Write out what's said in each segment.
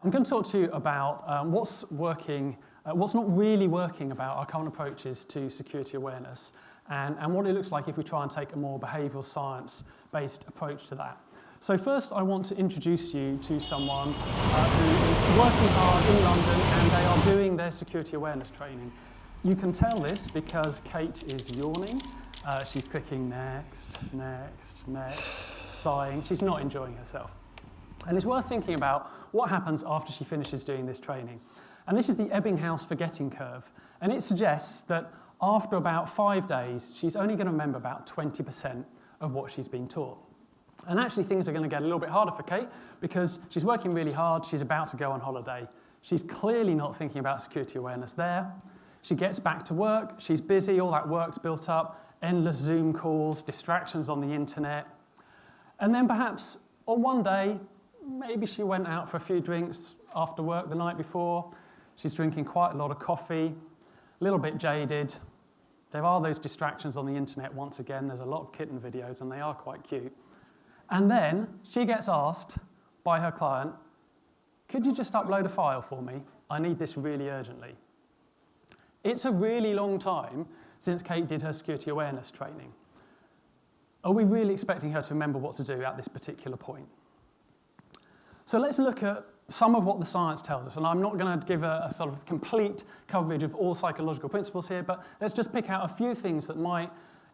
I'm going to talk to you about what's not really working about our current approaches to security awareness and what it looks like if we try and take a more behavioural science-based approach to that. So first I want to introduce you to someone who is working hard in London and they are doing their security awareness training. You can tell this because Kate is yawning. She's clicking next, next, next, sighing. She's not enjoying herself. And it's worth thinking about what happens after she finishes doing this training. And this is the Ebbinghaus forgetting curve. And it suggests that after about 5 days, she's only going to remember about 20% of what she's been taught. And actually things are going to get a little bit harder for Kate because she's working really hard, she's about to go on holiday. She's clearly not thinking about security awareness there. She gets back to work, she's busy, all that work's built up, endless Zoom calls, distractions on the internet. And then perhaps on one day, maybe she went out for a few drinks after work the night before. She's drinking quite a lot of coffee, a little bit jaded. There are those distractions on the internet once again. There's a lot of kitten videos and they are quite cute. And then she gets asked by her client, could you just upload a file for me? I need this really urgently. It's a really long time since Kate did her security awareness training. Are we really expecting her to remember what to do at this particular point? So let's look at some of what the science tells us, and I'm not going to give a sort of complete coverage of all psychological principles here, but let's just pick out a few things that might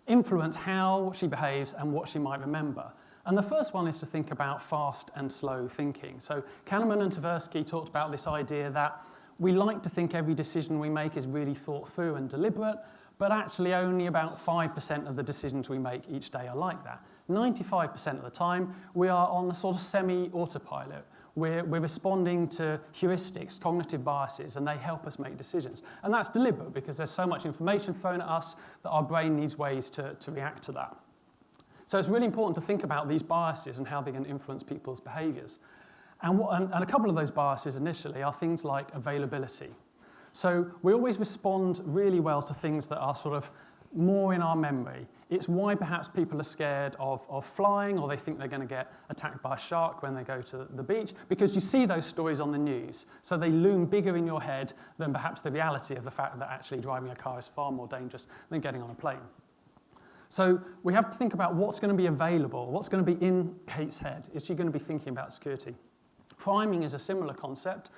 influence how she behaves and what she might remember. And the first one is to think about fast and slow thinking. So Kahneman and Tversky talked about this idea that we like to think every decision we make is really thought through and deliberate, but actually only about 5% of the decisions we make each day are like that. 95% of the time, we are on a sort of semi-autopilot. We're responding to heuristics, cognitive biases, and they help us make decisions. And that's deliberate because there's so much information thrown at us that our brain needs ways to react to that. So it's really important to think about these biases and how they can influence people's behaviours. And a couple of those biases initially are things like availability. So we always respond really well to things that are sort of more in our memory. It's why perhaps people are scared of flying or they think they're going to get attacked by a shark when they go to the beach, because you see those stories on the news. So they loom bigger in your head than perhaps the reality of the fact that actually driving a car is far more dangerous than getting on a plane. So we have to think about what's going to be available, what's going to be in Kate's head. Is she going to be thinking about security? Priming is a similar concept.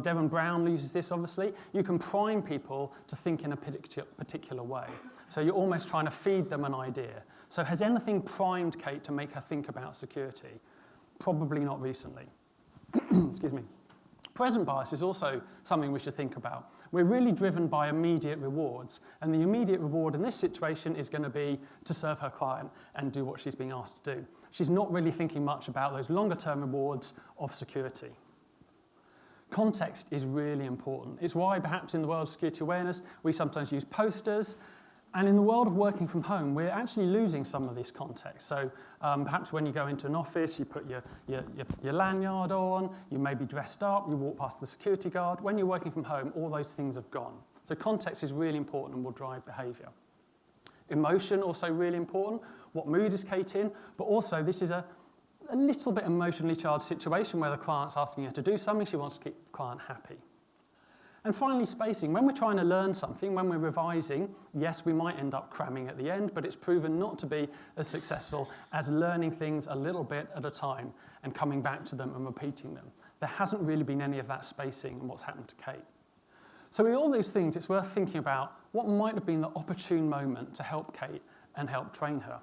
Devon Brown uses this, obviously. You can prime people to think in a particular way. So you're almost trying to feed them an idea. So has anything primed Kate to make her think about security? Probably not recently. Excuse me. Present bias is also something we should think about. We're really driven by immediate rewards, and the immediate reward in this situation is going to be to serve her client and do what she's being asked to do. She's not really thinking much about those longer-term rewards of security. Context is really important. It's why perhaps in the world of security awareness, we sometimes use posters. And in the world of working from home, we're actually losing some of this context. So perhaps when you go into an office, you put your lanyard on, you may be dressed up, you walk past the security guard. When you're working from home, all those things have gone. So context is really important and will drive behaviour. Emotion, also really important. What mood is Kate in? But also, this is a little bit emotionally charged situation where the client's asking her to do something, she wants to keep the client happy. And finally, spacing. When we're trying to learn something, when we're revising, yes, we might end up cramming at the end, but it's proven not to be as successful as learning things a little bit at a time and coming back to them and repeating them. There hasn't really been any of that spacing in what's happened to Kate. So with all those things, it's worth thinking about what might have been the opportune moment to help Kate and help train her.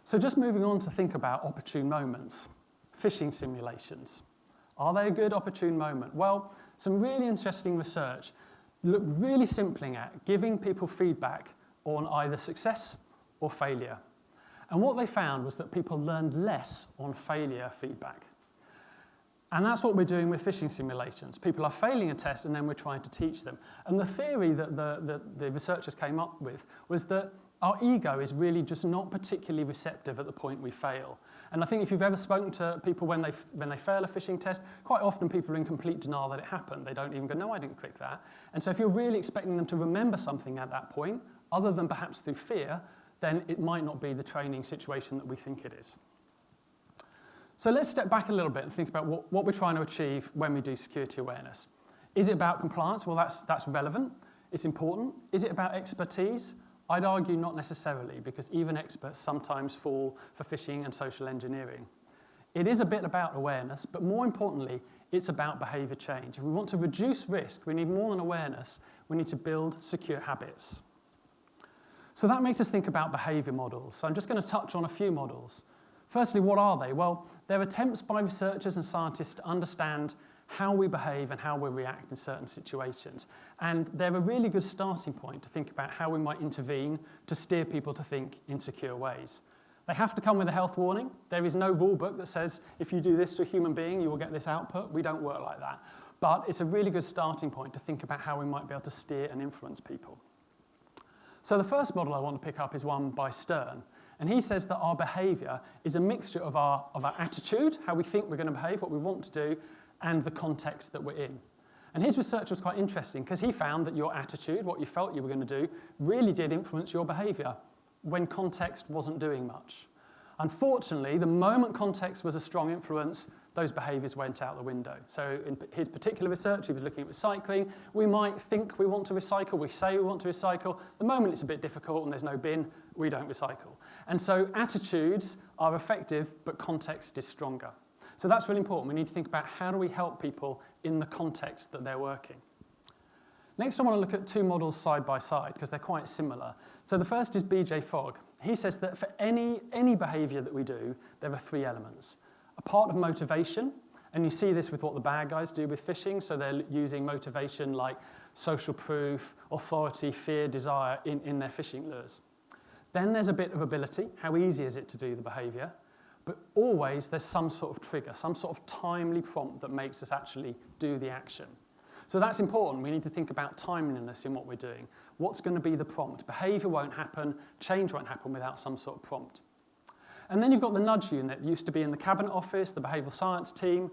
So just moving on to think about opportune moments. Phishing simulations. Are they a good opportune moment? Well, some really interesting research looked really simply at giving people feedback on either success or failure. And what they found was that people learned less on failure feedback. And that's what we're doing with phishing simulations. People are failing a test and then we're trying to teach them. And the theory that the researchers came up with was that our ego is really just not particularly receptive at the point we fail. And I think if you've ever spoken to people when they fail a phishing test, quite often people are in complete denial that it happened. They don't even go, no, I didn't click that. And so if you're really expecting them to remember something at that point, other than perhaps through fear, then it might not be the training situation that we think it is. So let's step back a little bit and think about what we're trying to achieve when we do security awareness. Is it about compliance? Well, that's relevant. It's important. Is it about expertise? I'd argue not necessarily, because even experts sometimes fall for phishing and social engineering. It is a bit about awareness, but more importantly, it's about behaviour change. If we want to reduce risk, we need more than awareness. We need to build secure habits. So that makes us think about behaviour models. So I'm just going to touch on a few models. Firstly, what are they? Well, they're attempts by researchers and scientists to understand how we behave and how we react in certain situations. And they're a really good starting point to think about how we might intervene to steer people to think in secure ways. They have to come with a health warning. There is no rule book that says if you do this to a human being, you will get this output. We don't work like that. But it's a really good starting point to think about how we might be able to steer and influence people. So the first model I want to pick up is one by Stern. And he says that our behaviour is a mixture of our attitude, how we think we're going to behave, what we want to do, and the context that we're in. And his research was quite interesting because he found that your attitude, what you felt you were going to do, really did influence your behaviour when context wasn't doing much. Unfortunately, the moment context was a strong influence, those behaviours went out the window. So in his particular research, he was looking at recycling. We might think we want to recycle, we say we want to recycle. The moment it's a bit difficult and there's no bin, we don't recycle. And so attitudes are effective, but context is stronger. So that's really important. We need to think about how do we help people in the context that they're working. Next, I want to look at two models side by side because they're quite similar. So the first is B.J. Fogg. He says that for any behaviour that we do, there are three elements. A part of motivation, and you see this with what the bad guys do with phishing, so they're using motivation like social proof, authority, fear, desire in their phishing lures. Then there's a bit of ability. How easy is it to do the behaviour? But always there's some sort of trigger, some sort of timely prompt that makes us actually do the action. So that's important. We need to think about timeliness in what we're doing. What's going to be the prompt? Behaviour won't happen, change won't happen without some sort of prompt. And then you've got the nudge unit. It used to be in the Cabinet Office, the behavioural science team.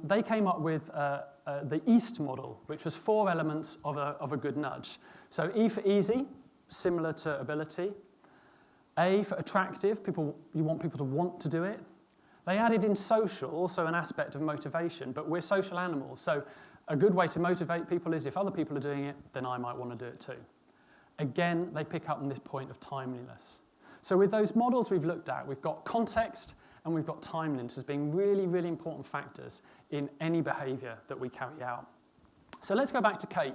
They came up with the EAST model, which was 4 elements of a good nudge. So E for easy, similar to ability. A for attractive, you want people to want to do it. They added in social, also an aspect of motivation, but we're social animals, so a good way to motivate people is if other people are doing it, then I might want to do it too. Again, they pick up on this point of timeliness. So with those models we've looked at, we've got context and we've got timeliness as being really, really important factors in any behaviour that we carry out. So let's go back to Kate.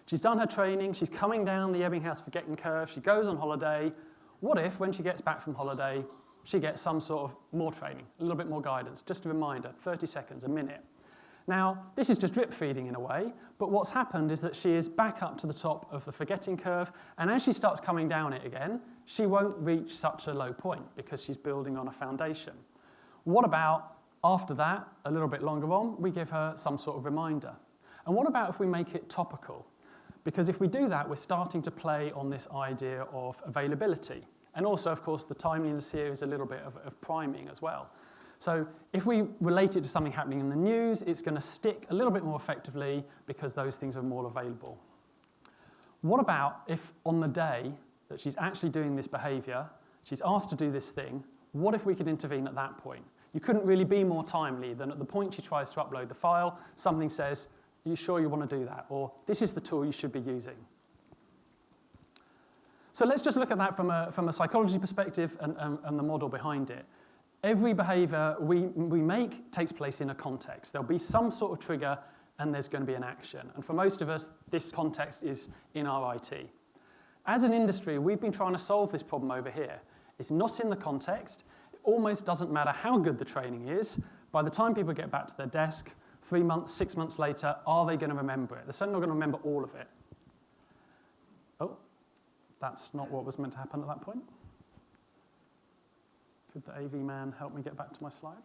She's done her training, she's coming down the Ebbinghaus forgetting curve, she goes on holiday. What if, when she gets back from holiday, she gets some sort of more training, a little bit more guidance, just a reminder, 30 seconds, a minute. Now, this is just drip feeding in a way, but what's happened is that she is back up to the top of the forgetting curve, and as she starts coming down it again, she won't reach such a low point because she's building on a foundation. What about after that, a little bit longer on, we give her some sort of reminder? And what about if we make it topical? Because if we do that, we're starting to play on this idea of availability. And also, of course, the timeliness here is a little bit of priming as well. So if we relate it to something happening in the news, it's going to stick a little bit more effectively because those things are more available. What about if on the day that she's actually doing this behaviour, she's asked to do this thing, what if we could intervene at that point? You couldn't really be more timely than at the point she tries to upload the file, something says, are you sure you want to do that? Or this is the tool you should be using. So let's just look at that from a psychology perspective and the model behind it. Every behaviour we make takes place in a context. There'll be some sort of trigger and there's going to be an action. And for most of us, this context is in our IT. As an industry, we've been trying to solve this problem over here. It's not in the context. It almost doesn't matter how good the training is. By the time people get back to their desk, 3 months, 6 months later, are they going to remember it? They're certainly not going to remember all of it. Oh, that's not what was meant to happen at that point. Could the AV man help me get back to my slide?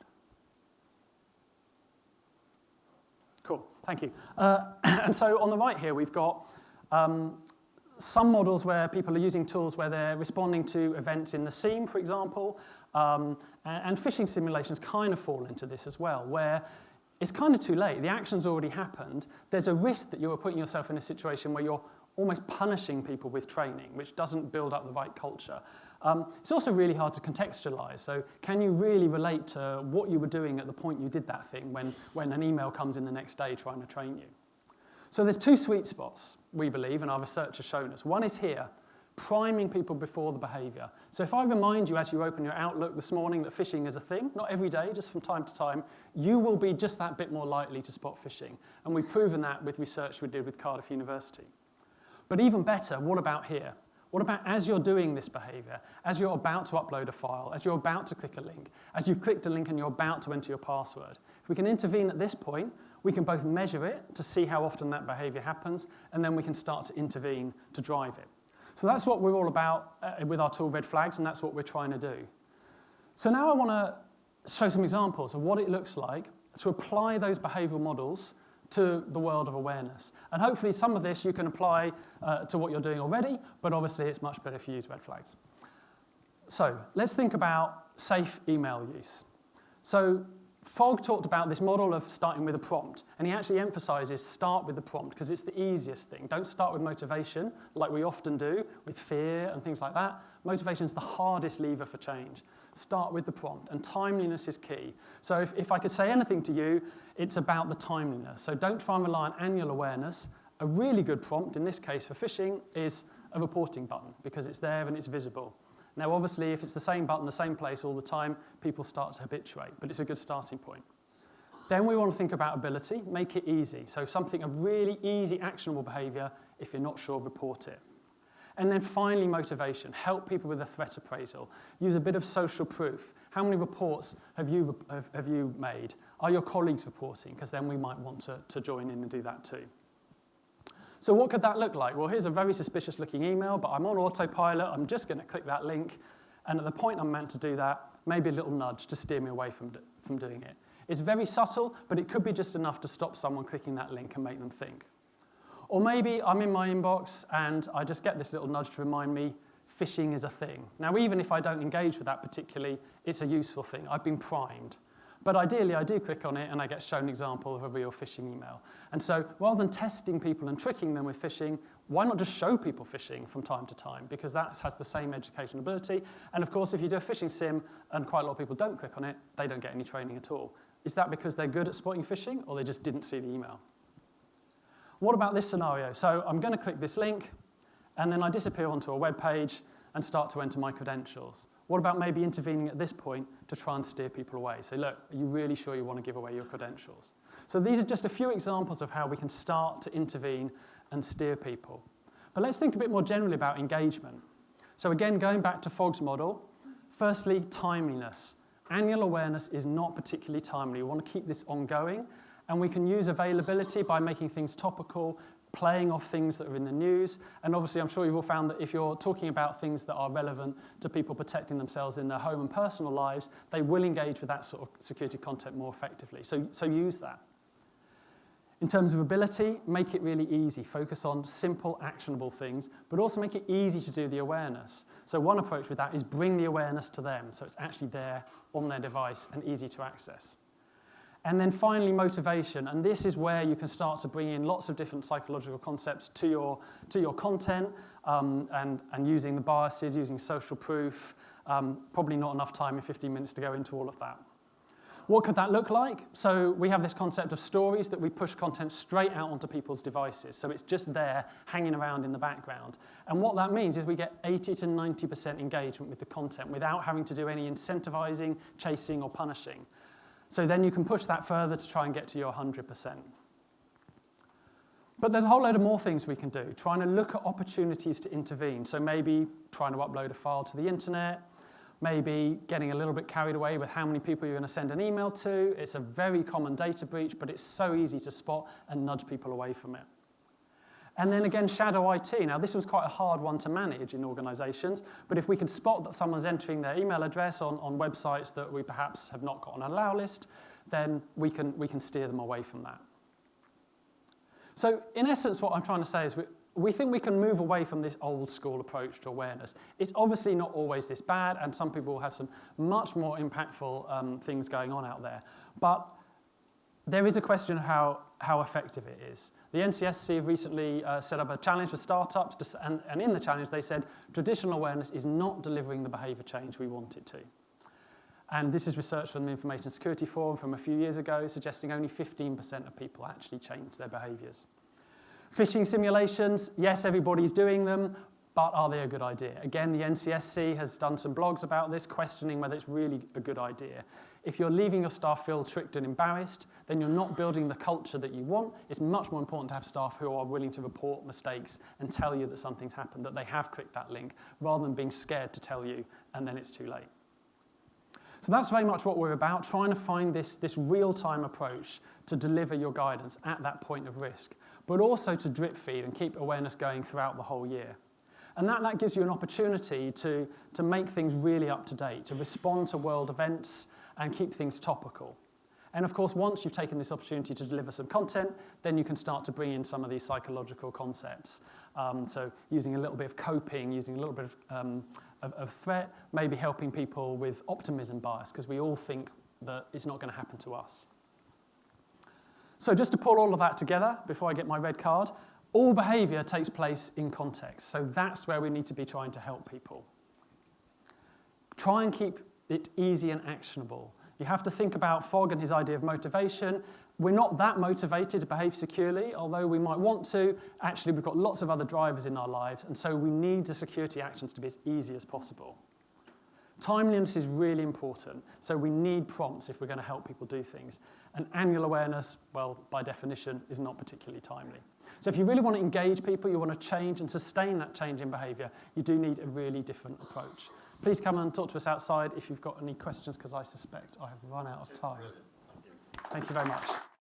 Cool, thank you. And so on the right here, we've got some models where people are using tools where they're responding to events in the scene, for example, and phishing simulations kind of fall into this as well, where it's kind of too late. The action's already happened. There's a risk that you're putting yourself in a situation where you're almost punishing people with training, which doesn't build up the right culture. It's also really hard to contextualize. So can you really relate to what you were doing at the point you did that thing when an email comes in the next day trying to train you? So there's two sweet spots, we believe, and our research has shown us. One is here, priming people before the behavior. So if I remind you as you open your Outlook this morning that phishing is a thing, not every day, just from time to time, you will be just that bit more likely to spot phishing. And we've proven that with research we did with Cardiff University. But even better, what about here? What about as you're doing this behavior, as you're about to upload a file, as you're about to click a link, as you've clicked a link and you're about to enter your password? If we can intervene at this point, we can both measure it to see how often that behavior happens, and then we can start to intervene to drive it. So that's what we're all about with our tool RedFlags, and that's what we're trying to do. So now I want to show some examples of what it looks like to apply those behavioral models to the world of awareness. And hopefully some of this you can apply to what you're doing already, but obviously it's much better if you use RedFlags. So let's think about safe email use. So Fogg talked about this model of starting with a prompt, and he actually emphasizes start with the prompt because it's the easiest thing. Don't start with motivation like we often do with fear and things like that. Motivation is the hardest lever for change. Start with the prompt, and timeliness is key. So if I could say anything to you, it's about the timeliness. So don't try and rely on annual awareness. A really good prompt, in this case for phishing, is a reporting button because it's there and it's visible. Now, obviously, if it's the same button, the same place all the time, people start to habituate, but it's a good starting point. Then we want to think about ability, make it easy. So something, a really easy, actionable behavior, if you're not sure, report it. And then finally, motivation. Help people with a threat appraisal. Use a bit of social proof. How many reports have you made? Are your colleagues reporting? Because then we might want to join in and do that too. So what could that look like? Well, here's a very suspicious looking email, but I'm on autopilot. I'm just going to click that link. And at the point I'm meant to do that, maybe a little nudge to steer me away from doing it. It's very subtle, but it could be just enough to stop someone clicking that link and make them think. Or maybe I'm in my inbox and I just get this little nudge to remind me phishing is a thing. Now, even if I don't engage with that particularly, it's a useful thing. I've been primed. But ideally, I do click on it and I get shown an example of a real phishing email. And so rather than testing people and tricking them with phishing, why not just show people phishing from time to time? Because that has the same education ability. And of course, if you do a phishing sim and quite a lot of people don't click on it, they don't get any training at all. Is that because they're good at spotting phishing or they just didn't see the email? What about this scenario? So I'm going to click this link and then I disappear onto a web page and start to enter my credentials. What about maybe intervening at this point to try and steer people away? So look, are you really sure you want to give away your credentials? So these are just a few examples of how we can start to intervene and steer people. But let's think a bit more generally about engagement. So again, going back to Fogg's model, firstly, timeliness. Annual awareness is not particularly timely. We want to keep this ongoing, and we can use availability by making things topical, playing off things that are in the news. And obviously, I'm sure you've all found that if you're talking about things that are relevant to people protecting themselves in their home and personal lives, they will engage with that sort of security content more effectively. So use that. In terms of ability, make it really easy. Focus on simple, actionable things, but also make it easy to do the awareness. So one approach with that is bring the awareness to them, so it's actually there on their device and easy to access. And then finally, motivation. And this is where you can start to bring in lots of different psychological concepts to your content and using the biases, using social proof. Probably not enough time in 15 minutes to go into all of that. What could that look like? So we have this concept of stories that we push content straight out onto people's devices. So it's just there hanging around in the background. And what that means is we get 80 to 90% engagement with the content without having to do any incentivizing, chasing, or punishing. So then you can push that further to try and get to your 100%. But there's a whole load of more things we can do, trying to look at opportunities to intervene. So maybe trying to upload a file to the internet, maybe getting a little bit carried away with how many people you're going to send an email to. It's a very common data breach, but it's so easy to spot and nudge people away from it. And then again, shadow IT. Now, this was quite a hard one to manage in organizations, but if we could spot that someone's entering their email address on websites that we perhaps have not got on an allow list, then we can steer them away from that. So in essence, what I'm trying to say is we think we can move away from this old school approach to awareness. It's obviously not always this bad, and some people will have some much more impactful things going on out there. But there is a question of how effective it is. The NCSC have recently set up a challenge for startups, and in the challenge they said traditional awareness is not delivering the behaviour change we want it to. And this is research from the Information Security Forum from a few years ago, suggesting only 15% of people actually change their behaviours. Phishing simulations, yes, everybody's doing them, but are they a good idea? Again, the NCSC has done some blogs about this, questioning whether it's really a good idea. If you're leaving your staff feel tricked and embarrassed, then you're not building the culture that you want. It's much more important to have staff who are willing to report mistakes and tell you that something's happened, that they have clicked that link, rather than being scared to tell you and then it's too late. So that's very much what we're about, trying to find this real-time approach to deliver your guidance at that point of risk, but also to drip feed and keep awareness going throughout the whole year. And that gives you an opportunity to make things really up to date, to respond to world events and keep things topical. And of course, once you've taken this opportunity to deliver some content, then you can start to bring in some of these psychological concepts. So using a little bit of coping, using a little bit of threat, maybe helping people with optimism bias, because we all think that it's not going to happen to us. So just to pull all of that together, before I get my red card, all behaviour takes place in context. So that's where we need to be trying to help people. Try and keep it easy and actionable. You have to think about Fogg and his idea of motivation. We're not that motivated to behave securely, although we might want to. Actually, we've got lots of other drivers in our lives, and so we need the security actions to be as easy as possible. Timeliness is really important, so we need prompts if we're going to help people do things. And annual awareness, well, by definition, is not particularly timely. So if you really want to engage people, you want to change and sustain that change in behaviour, you do need a really different approach. Please come and talk to us outside if you've got any questions, because I suspect I have run out of time. Thank you very much.